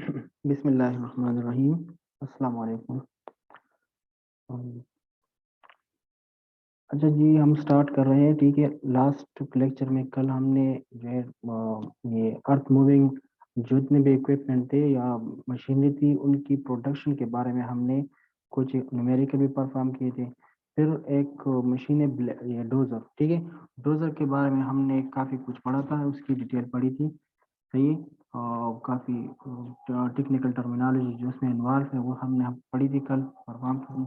बिस्मिल्लाहिर्रहमानिर्रहीम। अस्सलाम वालेकुम। अच्छा जी, हम स्टार्ट कर रहे हैं। ठीक है, लास्ट लेक्चर में कल हमने जो है ये अर्थ मूविंग जितने भी इक्विपमेंट थे या मशीनरी थी उनकी प्रोडक्शन के बारे में हमने कुछ न्यूमेरिकल भी परफॉर्म किए थे। फिर एक मशीन है ये डोजर। ठीक है, डोजर के बारे में हमने काफ़ी कुछ पढ़ा था, उसकी डिटेल पढ़ी थी। सही है। काफ़ी टेक्निकल टर्मिनोलॉजी जो उसमें इन्वॉल्व है वो हमने पढ़ी थी कल, परफॉर्म की थी।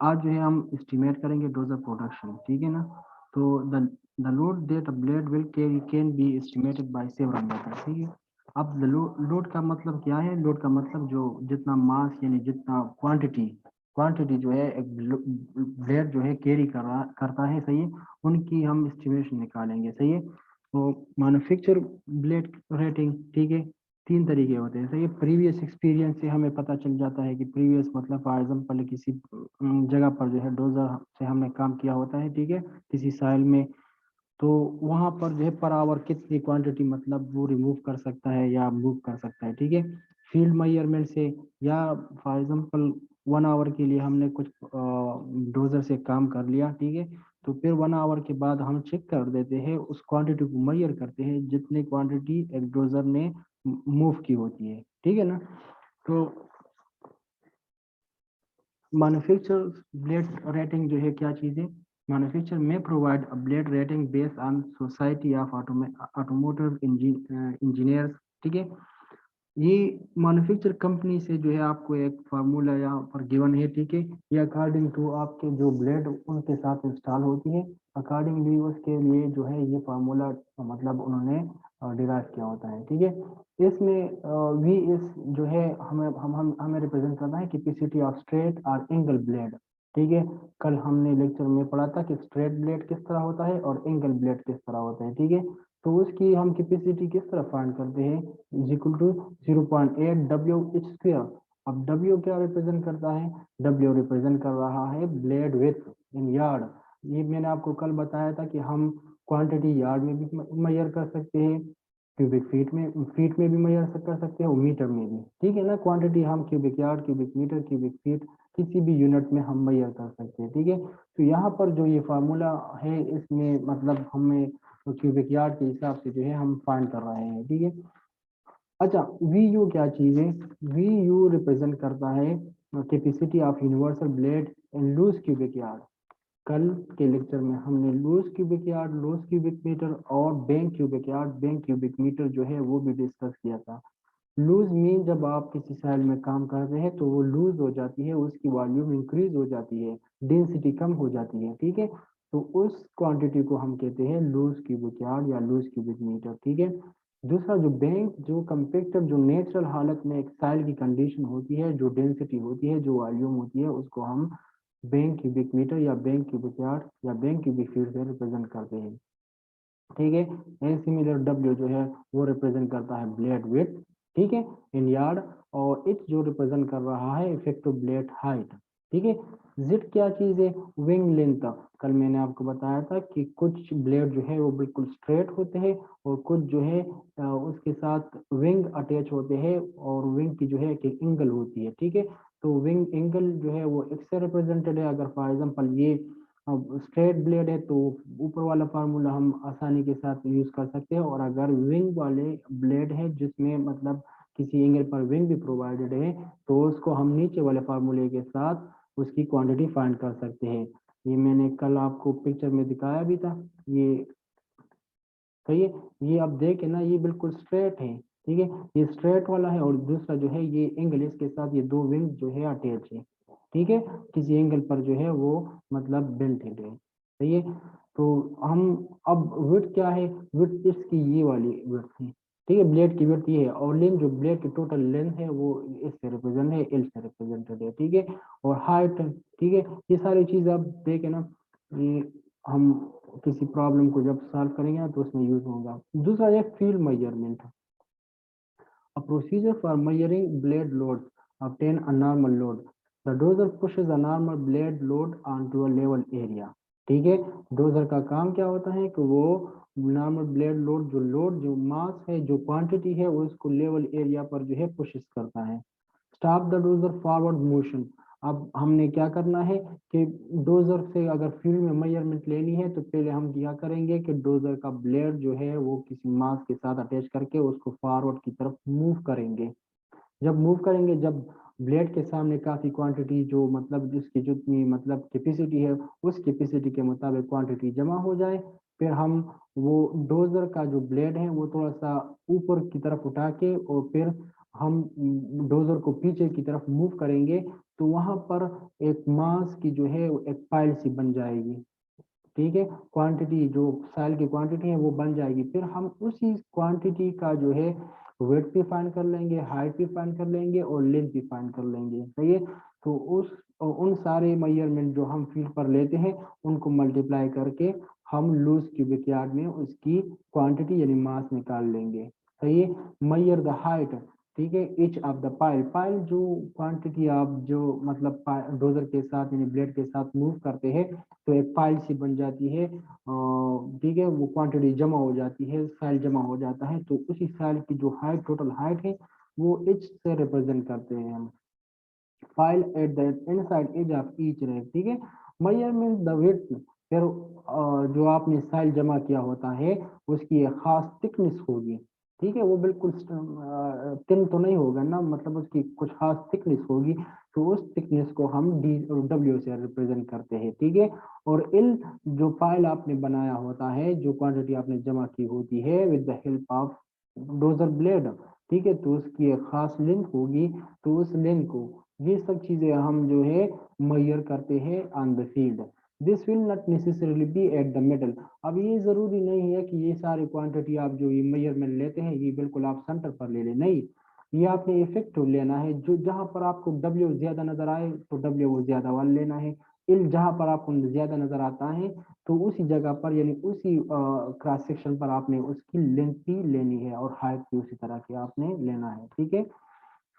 आज जो है हम एस्टिमेट करेंगे डोजर प्रोडक्शन। ठीक है ना। तो the load that a blade will carry can be estimated by several method. ठीक है। अब लोड का मतलब क्या है? लोड का मतलब जो जितना मास यानी जितना क्वांटिटी क्वांटिटी जो है एक ब्लेड जो है कैरी करता है। सही है। उनकी हम एस्टिमेशन निकालेंगे। सही है। तो मैन्युफैक्चर ब्लेड रेटिंग। ठीक है, तीन तरीके होते हैं। सही है। प्रीवियस एक्सपीरियंस से हमें पता चल जाता है कि प्रीवियस मतलब फॉर एग्जाम्पल किसी जगह पर जो है डोजर से हमने काम किया होता है। ठीक है, किसी साइल में, तो वहां पर जो है पर आवर कितनी क्वांटिटी मतलब वो रिमूव कर सकता है या मूव कर सकता है। ठीक है, फील्ड मेजरमेंट से, या फॉर एग्जांपल 1 आवर के लिए हमने कुछ डोजर से काम कर लिया। ठीक है, तो फिर 1 आवर के बाद हम चेक कर देते हैं, उस क्वांटिटी को मेजर करते हैं जितनी क्वांटिटी एक डोजर ने मूव की होती है। ठीक है ना। तो मैन्युफैक्चर ब्लेड रेटिंग जो है क्या चीज़ है? मैन्युफैक्चर में provide a blade rating based on society of automotive engineers. ठीक है, ये मैन्युफैक्चर कंपनी से जो है आपको एक फार्मूला यहाँ पर गिवन है। ठीक है, ये अकॉर्डिंग टू आपके जो ब्लेड उनके साथ इंस्टॉल होती है, अकॉर्डिंगली उसके लिए जो है ये फार्मूला मतलब उन्होंने डिराइव किया होता है। ठीक है, इसमें वी इस जो है हमें रिप्रेजेंट करना है कैपेसिटी ऑफ स्ट्रेट और एंगल ब्लेड। ठीक है, कल हमने लेक्चर में पढ़ा था कि स्ट्रेट ब्लेड किस तरह होता है और एंगल ब्लेड किस तरह होता है। ठीक है, तो उसकी हम कैपेसिटी किस तरह फाइंड करते हैं? Is equal to 0.8 W H square. अब डब्ल्यू क्या रिप्रेजेंट करता है? डब्ल्यू रिप्रेजेंट कर रहा है ब्लेड विड्थ इन यार्ड। ये मैंने आपको कल बताया था कि हम क्वांटिटी यार्ड में भी मेजर कर सकते हैं, क्यूबिक फीट में भी मेजर कर सकते हैं और मीटर में भी। ठीक है ना, क्वांटिटी हम cubic yard, cubic metre, cubic feet किसी भी यूनिट में हम मेजर कर सकते हैं। ठीक है, तो यहाँ पर जो ये फार्मूला है इसमें मतलब हमें क्यूबिक यार्ड के हिसाब से जो है हम फाइंड कर रहे हैं। ठीक है। अच्छा, वी यू क्या चीज है? वी यू रिप्रेजेंट करता है capacity of universal blade in loose cubic yard. कल के लेक्चर में हमने loose cubic yard, loose cubic meter और bank cubic yard, bank cubic meter जो है वो भी डिस्कस किया था। लूज मीन जब आप किसी सेल में काम कर रहे हैं तो वो लूज हो जाती है, उसकी वॉल्यूम इंक्रीज हो जाती है, डेंसिटी कम हो जाती है। ठीक है, तो उस क्वांटिटी को हम कहते हैं लूज क्यूबिक यार्ड या लूज क्यूबिक मीटर। ठीक है। दूसरा जो बैंक जो कंपैक्टर जो नेचुरल हालत में एक सेल की कंडीशन होती है, जो डेंसिटी होती है, जो वॉल्यूम होती है, उसको हम बैंक क्यूबिक मीटर या बैंक क्यूबिक यार्ड या बैंक क्यूबिक फीट से रिप्रेजेंट करते हैं। ठीक है, एंड सिमिलर डब्ल्यू जो है वो रिप्रेजेंट करता है ब्लेड विड्थ। ठीक है, इन यार्ड। और एच जो रिप्रेजेंट कर रहा है इफेक्टिव ब्लेड हाइट। ठीक है, जिट क्या चीज है? Wing length. कल मैंने आपको बताया था कि कुछ ब्लेड जो है वो बिल्कुल स्ट्रेट होते हैं और कुछ जो है उसके साथ विंग अटैच होते हैं और विंग की जो है एक एंगल होती है। ठीक है, तो विंग एंगल जो है वो एक्स से रिप्रेजेंटेड है। अगर फॉर एग्जांपल ये अब स्ट्रेट ब्लेड है तो ऊपर वाला फार्मूला हम आसानी के साथ यूज कर सकते हैं, और अगर विंग वाले ब्लेड है जिसमें मतलब किसी एंगल पर विंग भी प्रोवाइडेड है तो उसको हम नीचे वाले फार्मूले के साथ उसकी क्वांटिटी फाइंड कर सकते हैं। ये मैंने कल आपको पिक्चर में दिखाया भी था। ये सही है। ये आप देखें ना, ये बिल्कुल स्ट्रेट है। ठीक है, ये स्ट्रेट वाला है और दूसरा जो है ये एंगल, इसके साथ ये दो विंग जो है अटैच है। ठीक है, किसी एंगल पर जो है वो मतलब बेल्टेड है। सही है। तो हम अब विड्थ क्या है? विड्थ इसकी ये वाली विड्थ है। ठीक है, ब्लेड की विड्थ ये है, और लेंथ जो ब्लेड की टोटल लेंथ है वो एस से रिप्रेजेंट है, एल से रिप्रेजेंटेड है। ठीक है, और हाइट। ठीक है, ये सारी चीज आप देखें ना, ये हम किसी प्रॉब्लम को जब सॉल्व करेंगे ना तो उसमें यूज होगा। दूसरा है field measurement. A procedure for measuring blade loads obtain a normal load. The dozer pushes a normal blade load onto a level area. ठीक है, डोजर का काम क्या होता है कि वो नॉर्मल ब्लेड लोड जो मास है, जो क्वांटिटी है, वो उसको लेवल एरिया पर जो है पुशेस करता है। Stop the dozer forward motion. अब हमने क्या करना है कि डोजर से अगर फील्ड में मेजरमेंट लेनी है तो पहले हम क्या करेंगे कि डोजर का ब्लेड जो है वो किसी मास के साथ अटैच करके उसको फॉरवर्ड की तरफ मूव करेंगे। जब मूव करेंगे, जब ब्लेड के सामने काफी क्वांटिटी जो मतलब जिसकी जितनी मतलब कैपेसिटी है, उस कैपेसिटी के मुताबिक क्वांटिटी जमा हो जाए, फिर हम वो डोजर का जो ब्लेड है वो थोड़ा सा ऊपर की तरफ उठा के और फिर हम डोजर को पीछे की तरफ मूव करेंगे, तो वहां पर एक मास की जो है एक पाइल सी बन जाएगी। ठीक है, क्वांटिटी जो साइल की क्वांटिटी है वो बन जाएगी। फिर हम उसी क्वांटिटी का जो है वेट भी फाइंड कर लेंगे, हाइट भी फाइंड कर लेंगे और लेंथ भी फाइंड कर लेंगे। सही है, तो उन सारे मेजरमेंट जो हम फील्ड पर लेते हैं उनको मल्टीप्लाई करके हम लूज क्यूबिक यार्ड में उसकी क्वांटिटी यानी मास निकाल लेंगे। सही है, मैयर द हाइट। ठीक है, each of the pile, pile जो क्वांटिटी आप जो मतलब डोजर के साथ यानी ब्लेड के साथ मूव करते हैं तो एक फाइल सी बन जाती है। ठीक है, वो क्वांटिटी जमा हो जाती है, फाइल जमा हो जाता है, तो उसी फाइल की जो हाइट टोटल हाइट है वो इच से रिप्रेजेंट करते हैं हम। File at the inside edge of each rack. ठीक है, मेजरमेंट द विड्थ। फिर जो आपने फाइल जमा किया होता है उसकी एक खास थिकनेस होगी। ठीक है, वो बिल्कुल थिन तो नहीं होगा ना, मतलब उसकी कुछ खास थिकनेस होगी, तो उस थिकनेस को हम डी और डब्ल्यू से रिप्रेजेंट करते हैं। ठीक है, और इल जो फाइल आपने बनाया होता है, जो क्वांटिटी आपने जमा की होती है with the help of dozer blade, ठीक है, तो उसकी एक खास लेंथ होगी, तो उस लेंथ को ये सब चीजें हम जो है मैयर करते हैं on the field. This will not necessarily B at the middle. अब ये जरूरी नहीं है कि ये सारी क्वांटिटी आप जो ये मेजरमेंट लेते हैं ये बिल्कुल आप सेंटर पर ले लें, नहीं, ये आपने इफेक्टिव लेना है। जो जहां पर आपको डब्ल्यू ज्यादा नजर आए तो डब्ल्यू वो ज्यादा वाला लेना है। इल जहां पर आपको ज्यादा नजर आता है तो उसी जगह पर यानी उसी क्रॉस सेक्शन पर आपने उसकी लेंथ भी लेनी है और हाइट भी उसी तरह की आपने लेना है। ठीक है,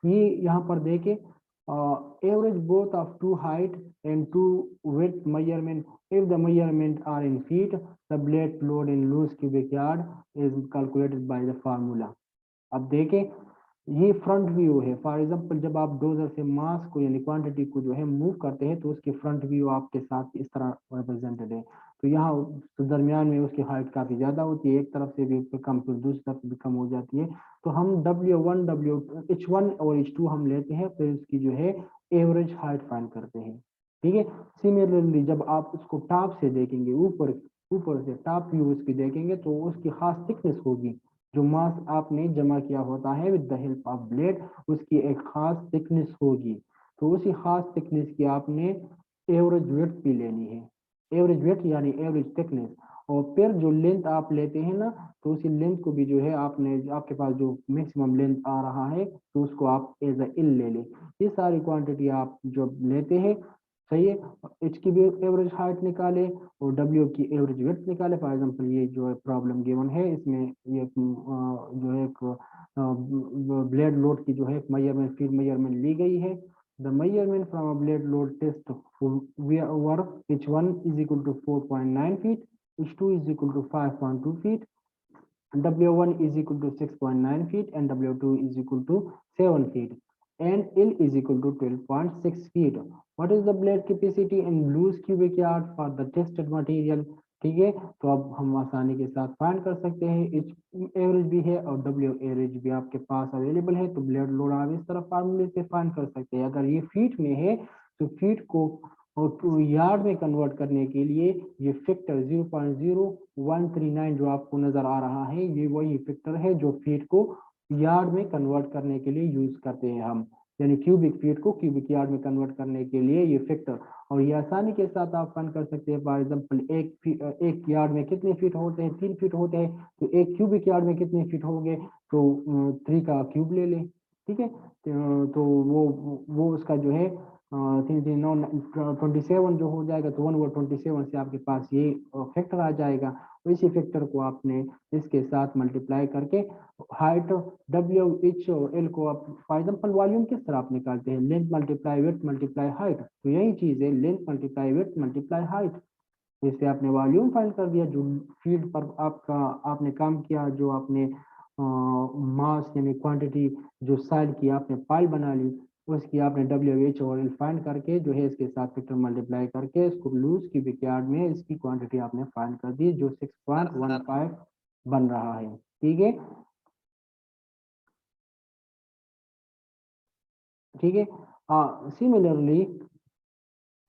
ये यहाँ पर देखे average both of two height and two width measurement. If the measurement are in feet, the blade load in loose cubic yard is calculated by the formula. अब देखें, ये फ्रंट व्यू है। फॉर एग्जांपल जब आप dozer से मास को यानी quantity को जो है मूव करते हैं तो उसकी फ्रंट व्यू आपके साथ इस तरह रिप्रेजेंटेड है। तो यहाँ तो दरमियान में उसकी हाइट काफी ज्यादा होती है, एक तरफ से भी कम फिर दूसरी तरफ से भी कम हो जाती है। तो हम W1 W H1 और H2 हम लेते हैं, फिर उसकी जो है एवरेज हाइट फाइंड करते हैं। ठीक है, सिमिलरली जब आप उसको टॉप से देखेंगे, ऊपर ऊपर से टॉप व्यू उसकी देखेंगे तो उसकी खास थिकनेस होगी। जो मास आपने जमा किया होता है with the help of blade उसकी एक खास थिकनेस होगी, तो उसी खास थिकनेस की आपने एवरेज वेट भी लेनी है। एवरेज वेट यानी एवरेज थिकनेस। और फिर जो लेंथ आप लेते हैं ना, तो उसी लेंथ को भी जो है आपने आपके पास जो मैक्सिमम लेंथ आ रहा है तो उसको आप एज ए इल ले लें। ये सारी क्वांटिटी आप जो लेते हैं, सही है, एच की भी एवरेज हाइट निकाले और डब्ल्यू की एवरेज विड्थ निकाले। फॉर एग्जांपल ये जो प्रॉब्लम गिवन है इसमें ये जो है एक ब्लेड लोड की जो है मेजरमेंट फील्ड मेजरमेंट ली गई है। The measurement from a blade load test were H1 is equal to 4.9 feet, H2 is equal to 5.2 feet, W1 is equal to 6.9 feet and W2 is equal to 7 feet and L is equal to 12.6 feet. What is the blade capacity in loose cubic yard for the tested material? ठीक है, तो अब हम आसानी के साथ find कर सकते हैं। एच एवरेज भी है और डब्ल्यू एवरेज भी आपके पास अवेलेबल है, तो ब्लेड लोड आप इस तरह फार्मूले से फाइंड कर सकते हैं। अगर ये फीट में है तो फीट को और यार्ड में कन्वर्ट करने के लिए ये फैक्टर 0.0139 जो आपको नजर आ रहा है ये वही फैक्टर है जो फीट को यार्ड में कन्वर्ट करने के लिए यूज करते हैं हम, यानी क्यूबिक फीट को क्यूबिक यार्ड में कन्वर्ट करने के लिए ये फैक्टर। और ये आसानी के साथ आप फाइंड कर सकते हैं। फॉर एग्जांपल एक यार्ड में कितने फीट होते हैं, 3 फीट होते हैं, तो एक क्यूबिक यार्ड में कितने फीट होंगे, तो 3 का क्यूब ले लें। ठीक है, तो वो उसका जो है 27 जो हो जाएगा, तो 1/27 से आपके पास ये फैक्टर आ जाएगा। तो इसी फैक्टर को आपने इसके साथ मल्टीप्लाई करके हाइट डब्ल्यू एच और एल को आप फॉर एग्जाम्पल वॉल्यूम किस तरह आप निकालते हैं, length multiply width multiply height, तो यही चीज है length multiply width multiply height. जैसे आपने वॉल्यूम फाइंड कर दिया, जो फील्ड पर आपका आपने काम किया, जो आपने मास यानी क्वांटिटी जो साइल की आपने पाइल बना ली, उसकी आपने WH और एल फाइंड करके जो है इसके साथ फैक्टर मल्टीप्लाई करके इसको लूज क्यूबिक यार्ड में इसकी क्वांटिटी आपने फाइंड कर दी, जो 6.15 बन रहा है। ठीक है, ठीक है। सिमिलरली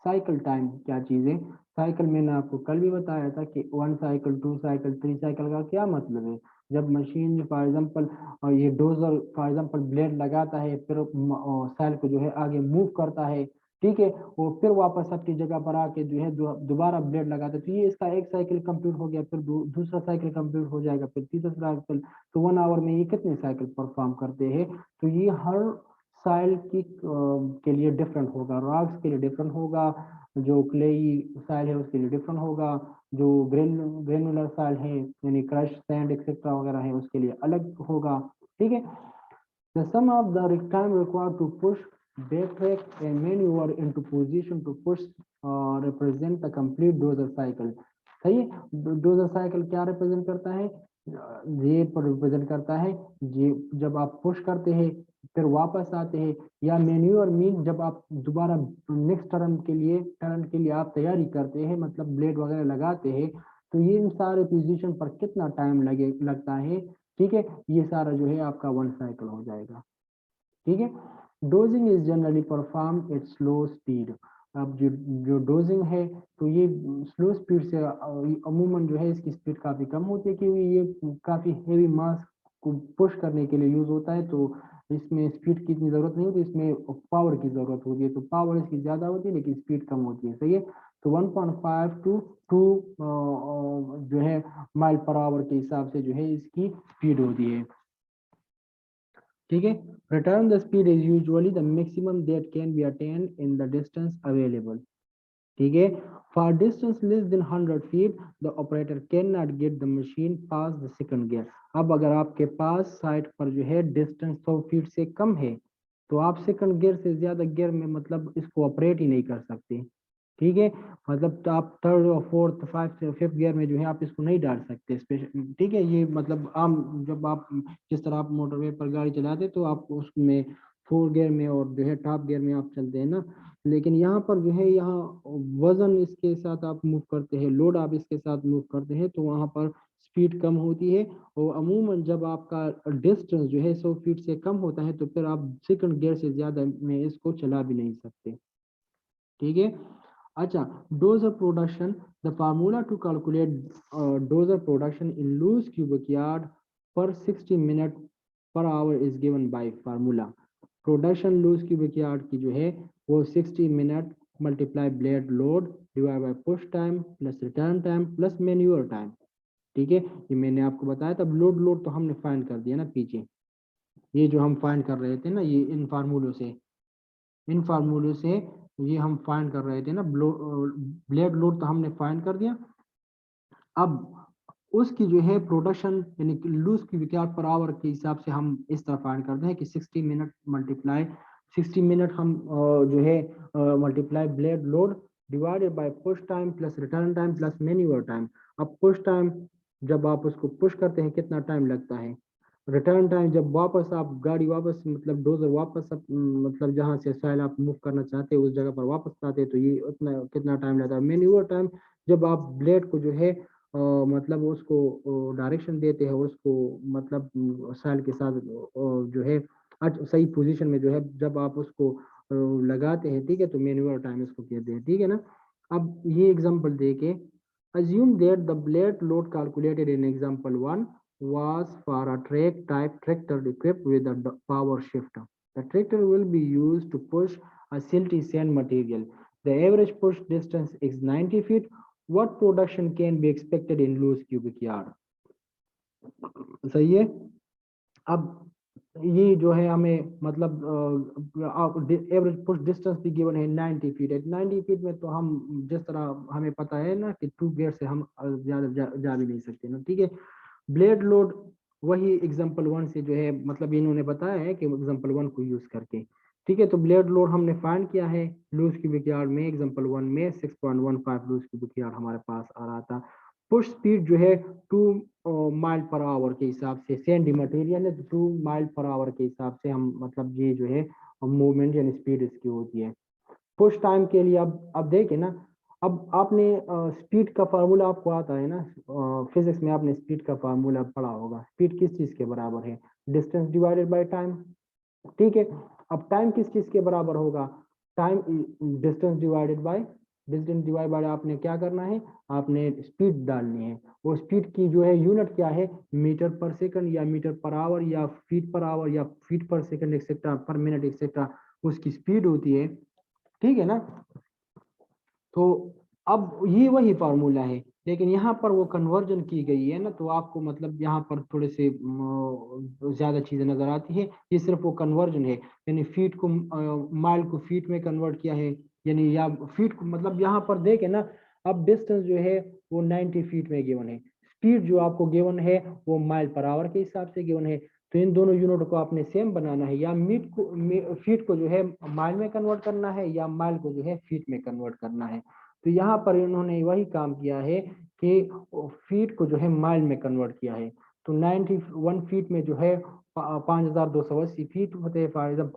साइकिल टाइम क्या चीज है? साइकिल मैंने आपको कल भी बताया था कि 1 साइकिल, 2 साइकिल, 3 साइकिल का क्या मतलब है। जब मशीन फॉर एग्जांपल ये डोजर फॉर एग्जांपल ब्लेड लगाता है, फिर साइकिल को जो है आगे मूव करता है, ठीक है, और फिर वापस अपनी जगह पर आके जो है दोबारा ब्लेड लगाता है, तो ये इसका एक साइकिल कंप्लीट हो गया, फिर दूसरा साइकिल कंप्लीट हो जाएगा, फिर तीसरा साइकिल, तो 1 आवर में ये कितने साइकिल परफॉर्म करते हैं। तो ये हर साइल की के लिए डिफरेंट होगा, रॉक्स के लिए डिफरेंट होगा, जो क्लेई साइल है उसके लिए डिफरेंट होगा, जो ग्रेनुलर साइल है यानी क्रश सैंड एक्सेट्रा वगैरह है उसके लिए अलग होगा। ठीक है, the sum of the time required to push backtrack a maneuver into position to push represent the complete dozer cycle। सही है, डोजर साइकिल क्या रिप्रेजेंट करता है? ये रिप्रेजेंट करता है ये जब आप पुश करते हैं फिर वापस आते हैं, या मेन्यूअर मीन जब आप दोबारा नेक्स्ट टर्न के लिए आप तैयारी करते हैं, मतलब ब्लेड वगैरह लगाते हैं, तो ये इन सारे पोजीशन पर कितना टाइम लगता है। ठीक है, ये सारा जो है आपका 1 साइकिल हो जाएगा। ठीक है, dosing is generally perform at slow speed. अब जो डोजिंग है तो ये स्लो स्पीड से अमूमन जो है इसकी स्पीड काफी कम होती है, क्योंकि ये काफी हेवी मास को पुश करने के लिए यूज होता है, तो इसमें स्पीड की इतनी जरूरत नहीं होती, इसमें पावर की जरूरत होती है, तो पावर इसकी ज्यादा होती है लेकिन स्पीड कम होती है। सही है, तो 1.5 to 2 जो है माइल पर आवर के हिसाब से जो है इसकी स्पीड होती है। ठीक है, return the speed is usually the maximum that can be attained in the distance available। ठीक है, for distance less than 100 feet the operator cannot get the machine past the second gear। अब अगर आपके पास site पर जो है distance 100 feet से कम है, तो आप सेकंड गियर से ज्यादा गियर में मतलब इसको ऑपरेट ही नहीं कर सकते। ठीक है, मतलब तो आप थर्ड और फोर्थ फिफ्थ गियर में जो है आप इसको नहीं डाल सकते स्पेशल। ठीक है, ये मतलब आम जब आप जिस तरह आप मोटरवे पर गाड़ी चलाते तो आप उसमें 4 गियर में और जो है टॉप गियर में आप चलते हैं ना, लेकिन यहाँ पर जो है यहाँ वजन इसके साथ आप मूव करते हैं, लोड आप इसके साथ मूव करते हैं, तो वहाँ पर स्पीड कम होती है, और अमूमन जब आपका डिस्टेंस जो है 100 फीट से कम होता है तो फिर आप सेकंड गियर से ज्यादा में इसको चला भी नहीं सकते। ठीक है, अच्छा, dozer production, the formula to calculate dozer production in loose cubic yard per 60 minute per hour is given by formula. Production loose cubic yard की जो है वो 60 minute multiply blade load divide by push time plus return time plus maneuver time. ठीक है, ये मैंने आपको बताया था, लोड तो हमने फाइंड कर दिया ना पीछे, ये जो हम फाइंड कर रहे थे ना, ये इन फार्मूलों से ये हम फाइंड कर रहे थे ना, ब्लेड लोड तो हमने फाइंड कर दिया। अब उसकी जो है प्रोडक्शन यानी लूज की विकयार्ड पर आवर के हिसाब से हम इस तरह फाइंड करते हैं कि 60 मिनट मल्टीप्लाई 60 मिनट हम जो है multiply blade load divided by push time plus return time plus maneuver time. अब पुश टाइम जब आप उसको पुश करते हैं कितना टाइम लगता है, रिटर्न टाइम जब वापस आप गाड़ी वापस मतलब डोजर वापस मतलब जहाँ से साइल आप मूव करना चाहते हैं उस जगह पर वापस आते हैं, तो ये उतना कितना टाइम लगता है। मैन्यूअर टाइम जब आप ब्लेड को जो है मतलब उसको डायरेक्शन देते हैं, उसको मतलब साइल के साथ जो है सही पोजीशन में जो है जब आप उसको लगाते हैं, ठीक है, तो मैन्युअल टाइम इसको कहते हैं। ठीक है ना, अब ये एग्जांपल देके assume that the blade load calculated in example 1 was for a track type tractor equipped with a power shifter। The tractor will be used to push a silty sand material। The average push distance is 90 feet। What production can be expected in loose cubic yard। सही है, अब ये जो है हमें मतलब average push distance भी given है 90 फीट है। 90 फीट में तो हम जिस तरह हमें पता है ना कि 2 गियर से हम ज्यादा जा भी नहीं सकते ना। ठीक है, ब्लेड लोड वही एग्जांपल 1 से जो है मतलब इन्होंने बताया है कि एग्जांपल 1 को यूज करके ठीक है। तो ब्लेड लोड हमने फाइंड किया है लूज क्यूबिक यार्ड में, एग्जांपल 1 में 6.15 लूज क्यूबिक यार्ड हमारे पास आ रहा था। पुश स्पीड जो है 2 माइल पर आवर के हिसाब से, सेंडी मटेरियल है 2 माइल पर आवर के हिसाब से हम मतलब ये जो है मूवमेंट यानी स्पीड इसकी होती है। पुश टाइम के लिए अब देखें ना, अब आपने स्पीड का फार्मूला आपको आता है ना, फिजिक्स में आपने स्पीड का फार्मूला पढ़ा होगा। स्पीड किस चीज के बराबर है? Distance divided by time. ठीक है। अब टाइम किस चीज के बराबर होगा? Time distance divided by, distance divide by आपने क्या करना है, आपने स्पीड डालनी है। वो स्पीड की जो है यूनिट क्या है? मीटर पर सेकंड या मीटर पर आवर या फीट पर आवर या फीट पर सेकंड एक्सेट्रा पर मिनट एक्सेट्रा, उसकी स्पीड होती है। ठीक है ना। तो अब ये वही फार्मूला है, लेकिन यहाँ पर वो कन्वर्जन की गई है ना, तो आपको मतलब यहाँ पर थोड़े से ज्यादा चीजें नजर आती है। ये सिर्फ वो कन्वर्जन है, यानी फीट को माइल को फीट में कन्वर्ट किया है, यानी या फीट को मतलब यहाँ पर देखे ना, अब डिस्टेंस जो है वो 90 फीट में गिवन है, स्पीड जो आपको गिवन है वो माइल पर आवर के हिसाब से गिवन है। तो इन दोनों यूनिट को आपने सेम बनाना है, या फीट को जो है माइल में कन्वर्ट करना है या माइल को जो है फीट में कन्वर्ट करना है। तो यहाँ पर इन्होंने वही काम किया है कि फीट को जो है माइल में कन्वर्ट किया है। तो 91 फीट में जो है 5280 फीट होते हैं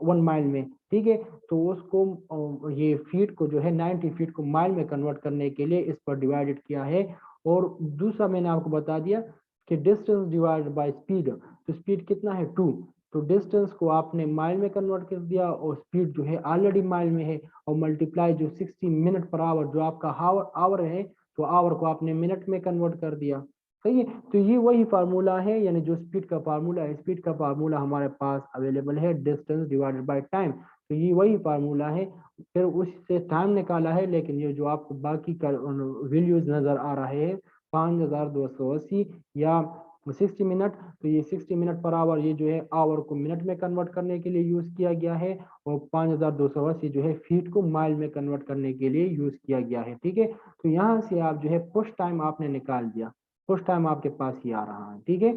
1 माइल में। ठीक है। तो उसको ये फीट को जो है 90 फीट को माइल में कन्वर्ट करने के लिए इस पर डिवाइडेड किया है। और दूसरा मैंने आपको बता दिया कि डिस्टेंस डिवाइडेड बाय स्पीड, तो स्पीड कितना है 2, तो डिस्टेंस को आपने माइल में कन्वर्ट कर दिया और स्पीड जो है ऑलरेडी माइल में है, और मल्टीप्लाई जो 60 मिनट पर आवर जो आपका आवर है, तो आवर को आपने मिनट में कन्वर्ट कर दिया। सही है। तो ये वही फार्मूला है, यानी जो स्पीड का फार्मूला है, स्पीड का फार्मूला हमारे पास अवेलेबल है डिस्टेंस डिवाइडेड बाय टाइम, तो ये वही फार्मूला है। फिर उससे टाइम निकाला है, लेकिन ये जो आपको बाकी का वैल्यूज नजर आ रहे हैं 5280 या 60 मिनट, तो ये 60 मिनट पर आवर ये जो है आवर को मिनट में कन्वर्ट करने के लिए यूज किया गया है, और 5280 जो है फीट को माइल में कन्वर्ट करने के लिए यूज किया गया है। ठीक है। तो यहाँ से आप जो है पुश टाइम आपने निकाल दिया, पुश टाइम आपके पास ही आ रहा है। ठीक है।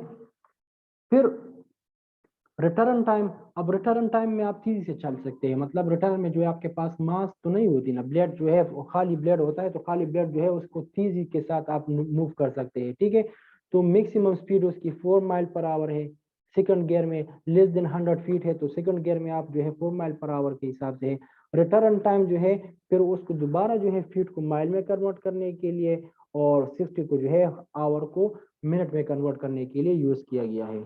फिर रिटर्न टाइम, अब रिटर्न टाइम में आप तेजी से चल सकते हैं, मतलब रिटर्न में जो है आपके पास मास तो नहीं होती ना, ब्लेड जो है वो खाली ब्लेड होता है, तो खाली ब्लेड जो है उसको तेजी के साथ आप मूव कर सकते हैं। ठीक है। तो मैक्सिमम स्पीड उसकी 4 माइल पर आवर है। सेकंड गियर में लेस देन 100 फीट है, तो सेकंड गियर में आप जो है 4 माइल पर आवर के हिसाब से। रिटर्न टाइम जो है फिर उसको दोबारा जो है फीट को माइल में कन्वर्ट करने के लिए, और 60 को जो है आवर को मिनट में कन्वर्ट करने के लिए यूज किया गया है।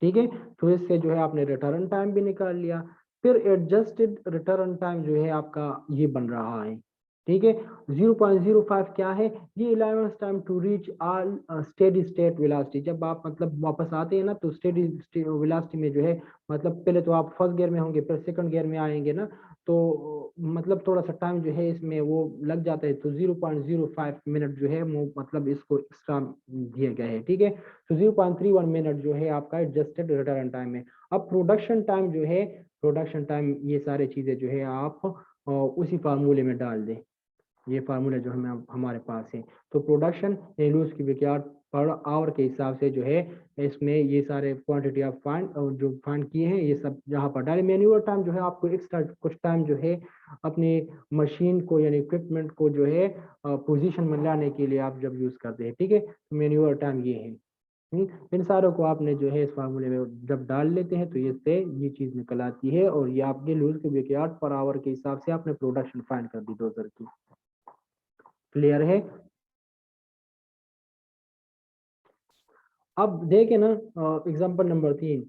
ठीक है। तो इससे जो है आपने रिटर्न टाइम भी निकाल लिया। फिर एडजस्टेड रिटर्न टाइम जो है आपका ये बन रहा है। ठीक है। 0.05 क्या है? ये allowance time to reach all steady state velocity. जब आप मतलब वापस आते हैं ना, तो स्टेडी वेलोसिटी में जो है मतलब पहले तो आप फर्स्ट गियर में होंगे, फिर सेकंड गियर में आएंगे ना, तो मतलब थोड़ा सा टाइम जो है इसमें वो लग जाता है, तो 0.05 मिनट जो है वो मतलब इसको एक्स्ट्रा दिया गया है। ठीक है। तो 0.31 मिनट जो है आपका एडजस्टेड रिटर्न टाइम है। अब प्रोडक्शन टाइम जो है, प्रोडक्शन टाइम ये सारे चीजें जो है आप उसी फार्मूले में डाल दें, ये फार्मूला जो हमें हमारे पास है। तो प्रोडक्शन लूज की विक्यार्ड पर आवर के हिसाब से जो है इसमें ये सारे क्वांटिटी ऑफ फाइंड जो फाइंड किए हैं ये सब यहाँ पर डाले। मैन्युअल टाइम जो है आपको एक्स्ट्रा कुछ टाइम जो है अपनी मशीन को यानी इक्विपमेंट को जो है पोजीशन में लाने के लिए आप जब यूज करते हैं। ठीक है। तो मैन्युअल टाइम ये है। इन सारों को आपने जो है इस फार्मूले में जब डाल लेते हैं तो इससे ये चीज निकल आती है, और ये आपके लूज के विक्यार्ड पर आवर के हिसाब से आपने प्रोडक्शन फाइंड कर दी डोजर की। क्लियर है? अब देखे ना example number 3,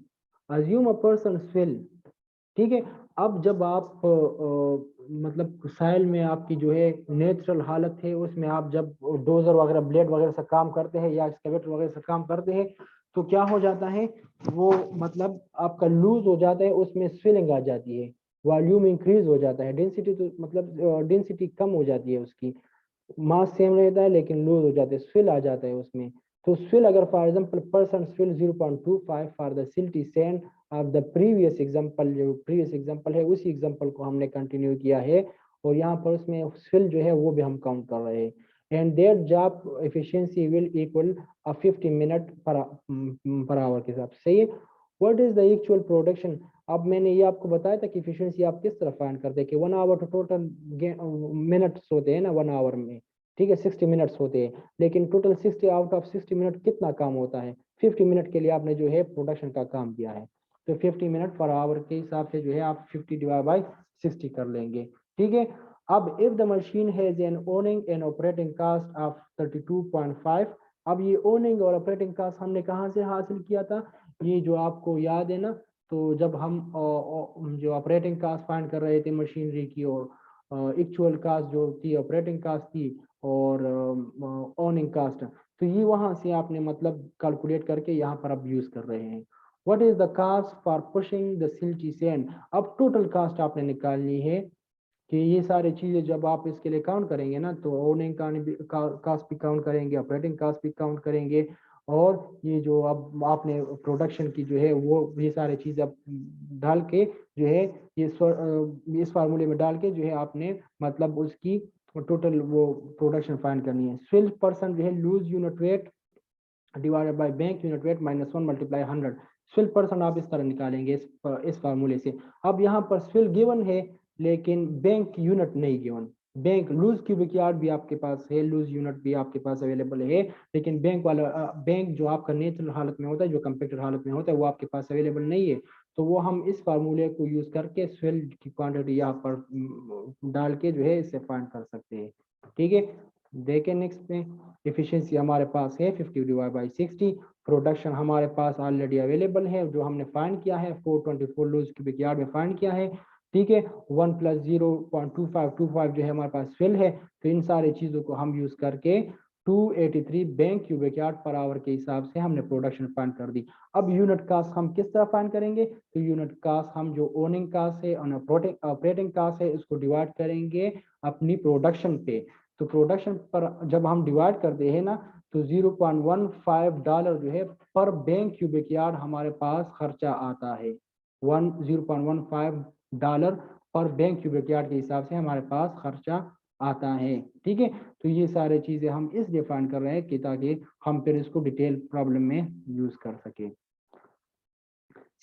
assume a person swirl. ठीक है। अब जब आप मतलब साइल में आपकी जो है नेचुरल हालत है, उसमें आप जब डोजर वगैरह ब्लेड वगैरह से काम करते हैं या एक्सकेवेटर वगैरह से काम करते हैं, तो क्या हो जाता है, वो मतलब आपका लूज हो जाता है, उसमें स्विलिंग आ जाती है, वॉल्यूम इंक्रीज हो जाता है, डेंसिटी तो मतलब डेंसिटी कम हो जाती है उसकी, मास सेम रहता है लेकिन लूज हो जाते हैं, स्विल आ जाता है उसमें। तो स्विल अगर for example person swirl 0.25 for the silty sand of the previous example, जो प्रीवियस एग्जांपल है उसी एग्जांपल को हमने कंटिन्यू किया है, और यहाँ पर उसमें स्विल जो है वो भी हम काउंट कर रहे हैं। And their job efficiency will equal 50 minute per our के हिसाब से। सही है। What is the actual production. अब मैंने ये आपको बताया था कि एफिशिएंसी आप किस तरह फाइंड करते हैं कि 1 आवर तो टोटल मिनट्स होते हैं ना 1 आवर में, ठीक है 60 मिनट्स होते हैं, लेकिन टोटल 60 आउट ऑफ 60 मिनट कितना काम होता है, 50 मिनट के लिए आपने जो है प्रोडक्शन का काम किया है, तो 50 मिनट पर आवर के हिसाब से जो है आप 50 डिवाइड बाई 60 कर लेंगे, ठीक है। अब if the machine has an owning and operating cost of 32.5, अब ये ओनिंग और ऑपरेटिंग कास्ट हमने कहाँ से हासिल किया था, ये जो आपको याद है ना, तो जब हम जो ऑपरेटिंग कास्ट फाइंड कर रहे थे मशीनरी की, और एक्चुअल कास्ट जो थी ऑपरेटिंग कास्ट थी, और ओनिंग कास्ट, तो ये वहां से आपने मतलब कैलकुलेट करके यहाँ पर अब यूज कर रहे हैं। What is the cost for pushing the silty sand, अब टोटल कास्ट आपने निकालनी है कि ये सारी चीजें जब आप इसके लिए काउंट करेंगे ना, तो ओनिंग कास्ट भी काउंट करेंगे, ऑपरेटिंग कास्ट भी काउंट करेंगे, और ये जो अब आपने प्रोडक्शन की जो है वो ये सारी चीजें अब डाल के जो है ये इस फार्मूले में डाल के जो है आपने मतलब उसकी टोटल वो प्रोडक्शन फाइंड करनी है। 12% जो है loose unit rate divided by bank unit rate -1 multiply 100, 12% आप इस तरह निकालेंगे इस फार्मूले से। अब यहाँ पर स्विल गिवन है लेकिन बैंक यूनिट नहीं given, bank loose cubic yard भी आपके पास है, लूज यूनिट भी आपके पास अवेलेबल है, लेकिन बैंक वाला बैंक जो आपका नेचुरल हालत में होता है, जो कंप्यूटर हालत में होता है, वो आपके पास अवेलेबल नहीं है, तो वो हम इस फार्मूले को यूज करके स्विल की क्वांटिटी यहाँ पर डाल के जो है इससे फाइंड कर सकते हैं, ठीक है। देखें नेक्स्ट में, एफिशिएंसी हमारे पास है 50 डिवाइड बाई 60, प्रोडक्शन हमारे पास ऑलरेडी अवेलेबल है जो हमने फाइंड किया है 424 लूज क्यूबिक यार्ड में फाइंड किया है, ठीक है। 1 + 0.2525 जो है हमारे पास फिल है, तो इन सारी चीजों को हम यूज करके 283 bank cubic yard per hour के हिसाब से हमने प्रोडक्शन फाइंड कर दी। अब यूनिट कास्ट हम किस तरह फाइंड करेंगे, तो यूनिट कास्ट हम जो ओनिंग कास्ट है और ऑपरेटिंग कास्ट है उसको डिवाइड करेंगे अपनी प्रोडक्शन पे, तो प्रोडक्शन पर जब हम डिवाइड करते हैं ना, तो $0.15 जो है पर बैंक क्यूबिक यार्ड हमारे पास खर्चा आता है, 0.15 पर बैंक क्यूबिक यार्ड के हिसाब से हमारे पास खर्चा आता है, ठीक है। तो ये सारी चीजें हम इसलिए फाइंड कर रहे हैं कि ताकि हम फिर इसको डिटेल प्रॉब्लम में यूज कर सके।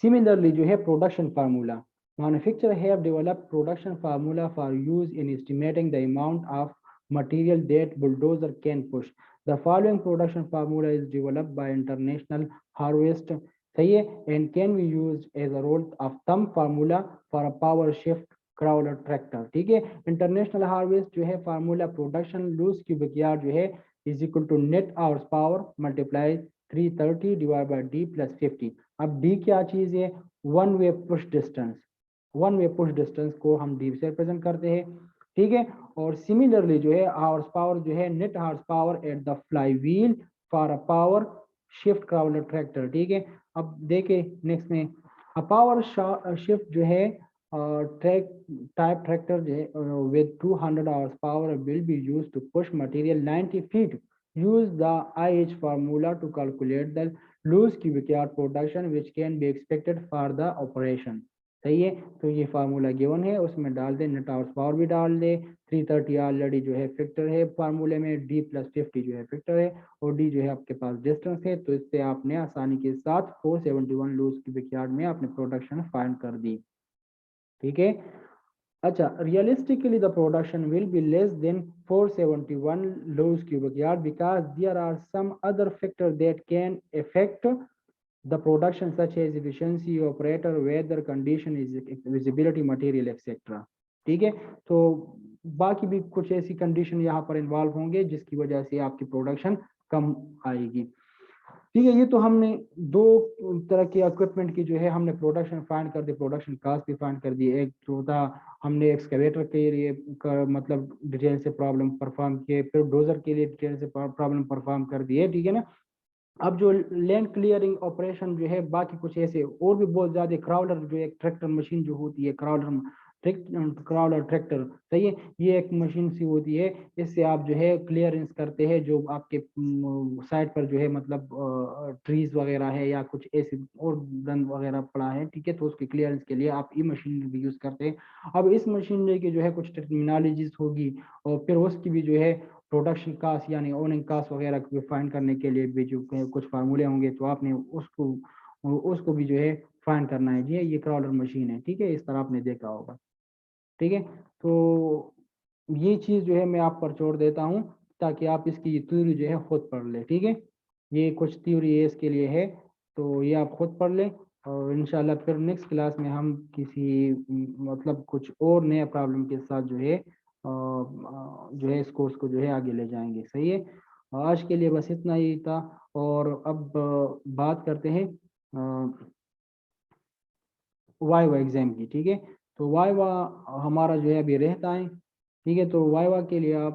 सिमिलरली जो है production formula, manufacturer have developed production formula for use in estimating the amount of material that bulldozer can push. The following production formula is developed by International Harvest, सही है, and can be used as a rule of thumb formula for a power shift crawler tractor, ठीक है। International harvester जो है formula production loose cubic yard जो है is equal to net hours power multiply 330 divide by D plus 50। अब D क्या चीज है, one way push distance, one way push distance को हम डी से रिप्रेजेंट करते हैं, ठीक है। और सिमिलरली जो है हॉर्स पावर जो है net horse power at the fly wheel for a power shift crawler tractor, ठीक है। अब देखे नेक्स्ट में, अ पावर शिफ्ट जो है ट्रैक टाइप ट्रैक्टर जो है with 200 horse power will be used to push material 90 feet, use the IH formula to calculate the loose cubic yard production which can be expected for the operation, सही है। तो ये formula given है उसमें डाल दे, net hours power भी डाल दे, 330 already जो है फैक्टर है फार्मूले में, डी प्लस 50 जो है फैक्टर है, और डी जो है आपके पास डिस्टेंस है, तो इससे आपने आसानी के साथ 471 लूज क्यूबिक यार्ड में आपने प्रोडक्शन फाइंड कर दी, ठीक है। अच्छा, realistically the production will be less than 471 loose cubic yard because there are some other factors that can affect the production such as efficiency, operator, weather condition, visibility, material, etc. ठीक है, तो बाकी भी कुछ ऐसी कंडीशन यहाँ पर involve होंगे जिसकी वजह से आपकी प्रोडक्शन कम आएगी, ठीक है। ये तो हमने दो तरह के इक्विपमेंट की जो है हमने प्रोडक्शन फाइंड कर दी, प्रोडक्शन कास्ट भी फाइंड कर दी, एक जो था हमने एक्सकेवेटर के लिए मतलब डिटेल से प्रॉब्लम परफॉर्म किए, फिर डोजर के लिए डिटेल से प्रॉब्लम परफॉर्म कर दिए, ठीक है ना। अब जो लैंड क्लियरिंग ऑपरेशन जो है बाकी कुछ ऐसे और भी बहुत ज्यादा, क्राउलर जो एक ट्रैक्टर मशीन जो होती है, क्राउलर ट्रैक्टर, सही है, ये एक मशीन सी होती है, इससे आप जो है क्लियरेंस करते हैं जो आपके साइड पर जो है मतलब ट्रीज वगैरह है या कुछ ऐसे और गंद वगैरह पड़ा है, ठीक है, तो उसकी क्लियरेंस के लिए आप ये मशीन भी यूज करते हैं। अब इस मशीनरी की जो है कुछ टेक्नोलॉजीज होगी, और फिर उसकी भी जो है प्रोडक्शन कास्ट यानी ओनिंग कास्ट वगैरह को फाइंड करने के लिए भी जो कुछ फार्मूले होंगे, तो आपने उसको उसको भी जो है फाइंड करना है जी। ये क्रॉलर मशीन है, ठीक है, इस तरह आपने देखा होगा, ठीक है। तो ये चीज़ जो है मैं आप पर छोड़ देता हूँ ताकि आप इसकी थ्योरी जो है खुद पढ़ ले, ठीक है। ये कुछ थ्योरी है इसके लिए है, तो ये आप खुद पढ़ लें, और इंशाल्लाह फिर नेक्स्ट क्लास में हम किसी मतलब कुछ और नए प्रॉब्लम के साथ जो है इस कोर्स को जो है आगे ले जाएंगे, सही है। आज के लिए बस इतना ही था। और अब बात करते हैं वाइवा एग्जाम की, ठीक है। तो वाइवा हमारा जो है अभी रहता है, ठीक है। तो वाइवा के लिए आप